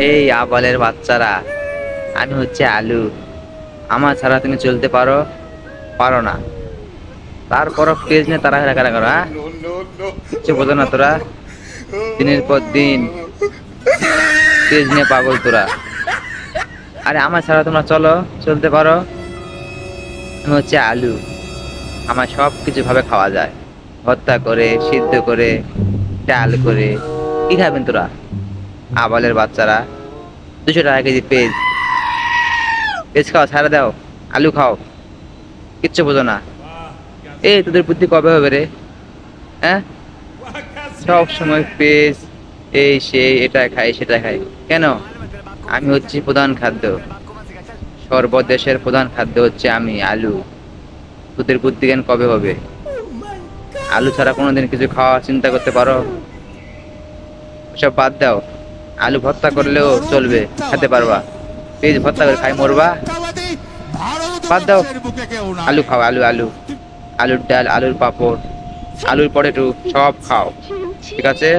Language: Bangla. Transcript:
এই আবালের বাচ্চারা, আমি হচ্ছে আলু। আমার ছাড়া তুমি চলতে পারো পারো না? তারপরও পেজ নিয়ে তারা হেরা কারা করো, হ্যাঁ? কিচ্ছু বোঝো না তোরা। দিনের পর দিন পেজ নিয়ে পাগল তোরা। আরে আমার ছাড়া তোমরা চলো, চলতে পারো? আমি হচ্ছে আলু। আমার সব কিছু ভাবে খাওয়া যায়, ভর্তা করে, সিদ্ধ করে, ডাল করে। কি খাবেন তোরা আবালের বাচ্চারা? 200 টাকা কেজি পেজ। পেজ খাও, ছাড়া দাও, আলু খাও। কিচ্ছু বোঝো না। এই তোদের বুদ্ধি কবে হবে রে? হ্যাঁ, সব সময় পেজ, এই সেই, এটা খাই সেটা খাই। কেন? আমি হচ্ছি প্রধান খাদ্য। সর্বদেশের প্রধান খাদ্য হচ্ছে আমি আলু। তোদের বুদ্ধি জ্ঞান কবে হবে? আলু ছাড়া কোনোদিন কিছু খাওয়া চিন্তা করতে পারো? সব বাদ দাও। আলু ভর্তা করলেও চলবে, খেতে পারবা। পেঁয়াজ ভর্তা করে খাই মরবা। বাদ দাও, আলু খাও, আলু আলু। আলুর ডাল, আলুর পাঁপড়, আলুর পটেটো সব খাও, ঠিক আছে?